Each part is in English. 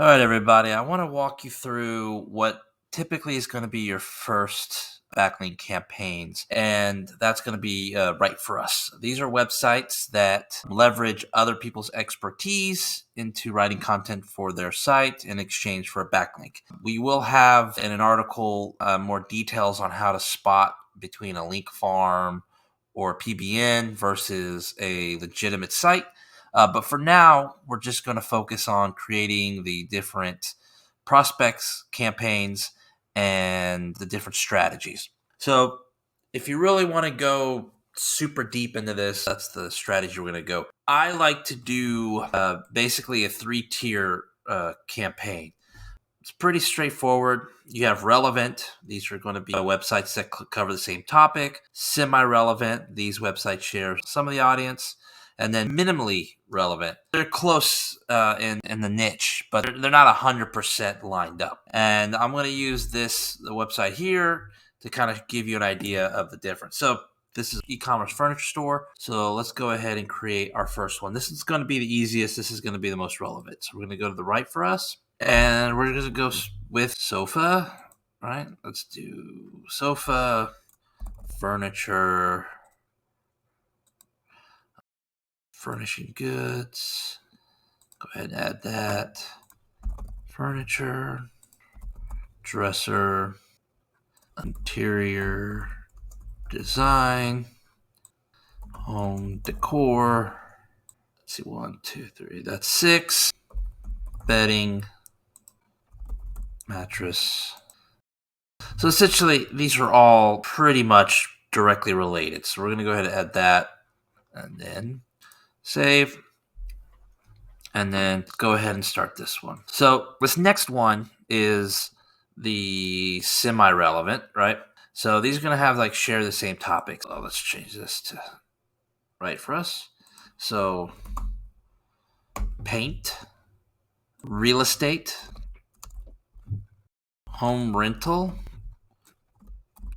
All right, everybody. I want to walk you through what typically is going to be your first backlink campaigns, and that's going to be right for us. These are websites that leverage other people's expertise into writing content for their site in exchange for a backlink. We will have in an article more details on how to spot between a link farm or PBN versus a legitimate site. But for now, we're just going to focus on creating the different prospects, campaigns, and the different strategies. So, if you really want to go super deep into this, that's the strategy we're going to go. I like to do basically a 3-tier campaign. It's pretty straightforward. You have relevant. These are going to be websites that cover the same topic. Semi-relevant. These websites share some of the audience. And then minimally relevant. They're close in the niche, but they're not 100% lined up. And I'm going to use the website here to kind of give you an idea of the difference. So this is e-commerce furniture store. So let's go ahead and create our first one. This is going to be the easiest. This is going to be the most relevant. So we're going to go to the right for us. And we're going to go with sofa, right? Let's do sofa, furniture, furnishing goods. Go ahead and add that. Furniture, dresser, interior design, home decor. Let's see, 1, 2, 3. That's 6. Bedding, mattress. So essentially, these are all pretty much directly related. So we're going to go ahead and add that, and then save. And then go ahead and start this one. So this next one is the semi-relevant, right? So these are going to have share the same topics. So let's change this to right for us. So paint, real estate, home rental,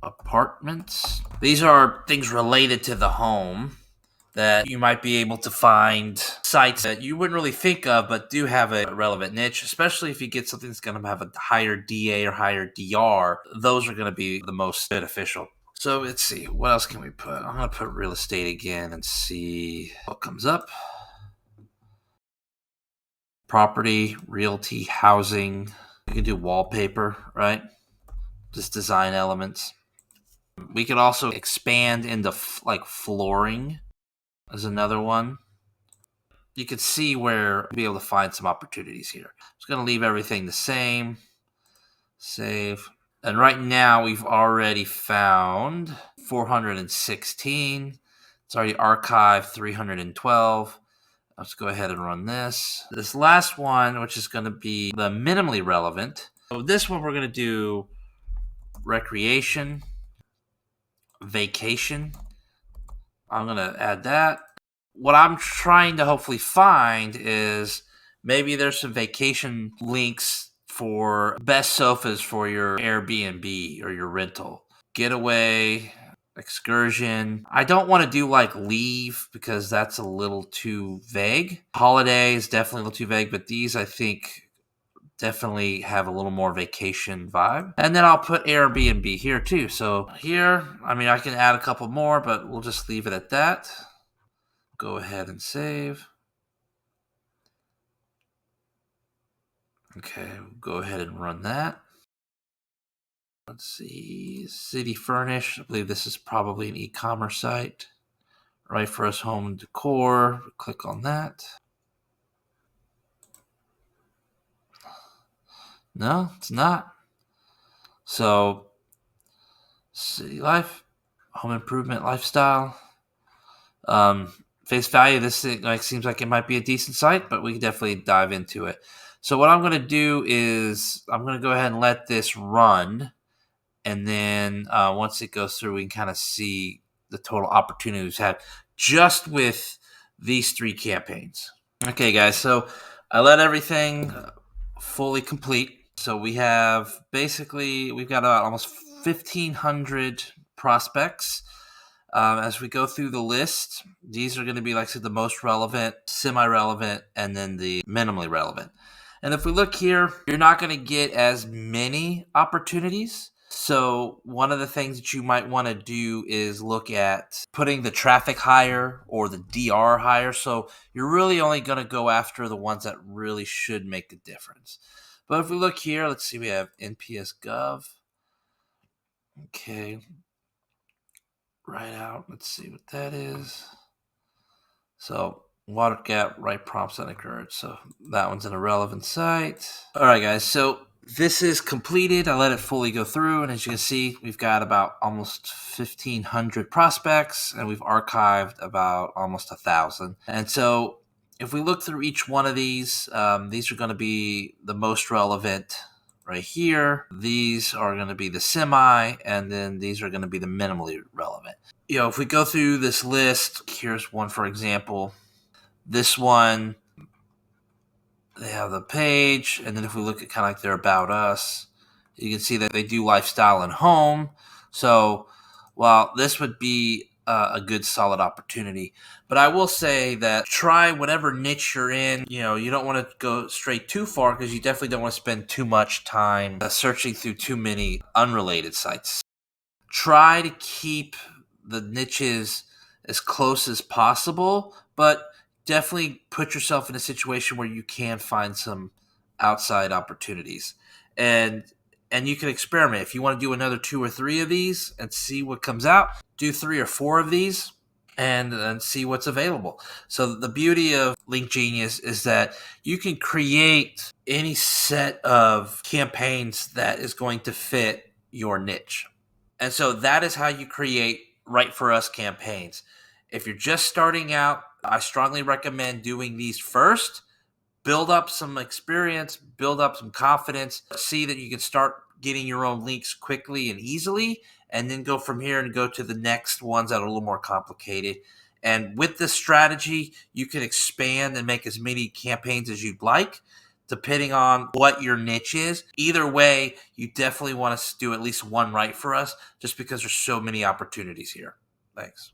apartments. These are things related to the home that you might be able to find sites that you wouldn't really think of, but do have a relevant niche, especially if you get something that's going to have a higher DA or higher DR. Those are going to be the most beneficial. So let's see, what else can we put? I'm going to put real estate again and see what comes up. Property, realty, housing. You can do wallpaper, right? Just design elements. We could also expand into flooring as another one. You can see where you'll be able to find some opportunities here. I'm just going to leave everything the same. Save. And right now we've already found 416. It's already archived 312. Let's go ahead and run this. This last one, which is going to be the minimally relevant. So this one we're going to do recreation, vacation. I'm going to add that. What I'm trying to hopefully find is maybe there's some vacation links for best sofas for your Airbnb or your rental. Getaway, excursion. I don't want to do leave because that's a little too vague. Holiday is definitely a little too vague, but these I think definitely have a little more vacation vibe. And then I'll put Airbnb here too. So here, I can add a couple more, but we'll just leave it at that. Go ahead and save. Okay, go ahead and run that. Let's see, City Furnish. I believe this is probably an e-commerce site. Right for us, home decor. Click on that. No, it's not. So, city life, home improvement, lifestyle. Face value, this thing, seems like it might be a decent site, but we can definitely dive into it. So what I'm going to do is I'm going to go ahead and let this run. And then once it goes through, we can kind of see the total opportunity we've had just with these 3 campaigns. Okay, guys, so I let everything fully complete. So we've got about almost 1,500 prospects. As we go through the list, these are going to be, like I said, the most relevant, semi-relevant, and then the minimally relevant. And if we look here, you're not going to get as many opportunities. So one of the things that you might want to do is look at putting the traffic higher or the DR higher. So you're really only going to go after the ones that really should make a difference. But if we look here, let's see, we have NPS Gov. Okay. Right out. Let's see what that is. So water gap, right prompts unoccurred. So that one's an irrelevant site. All right, guys. So this is completed. I let it fully go through. And as you can see, we've got about almost 1,500 prospects, and we've archived about almost 1,000. And so if we look through each one of these are going to be the most relevant right here. These are going to be the semi, and then these are going to be the minimally relevant. If we go through this list, here's one, for example. This one, they have the page, and then if we look at kind of like their About Us, you can see that they do lifestyle and home. So while this would be a good solid opportunity, but I will say that try whatever niche you're in. You don't want to go straight too far because you definitely don't want to spend too much time searching through too many unrelated sites. Try to keep the niches as close as possible, but definitely put yourself in a situation where you can find some outside opportunities. And you can experiment. If you want to do another 2 or 3 of these and see what comes out, do 3 or 4 of these and see what's available. So the beauty of Link Genius is that you can create any set of campaigns that is going to fit your niche. And so that is how you create Right For Us campaigns. If you're just starting out, I strongly recommend doing these first. Build up some experience, build up some confidence, see that you can start getting your own links quickly and easily, and then go from here and go to the next ones that are a little more complicated. And with this strategy, you can expand and make as many campaigns as you'd like, depending on what your niche is. Either way, you definitely want to do at least one Right For Us, just because there's so many opportunities here. Thanks.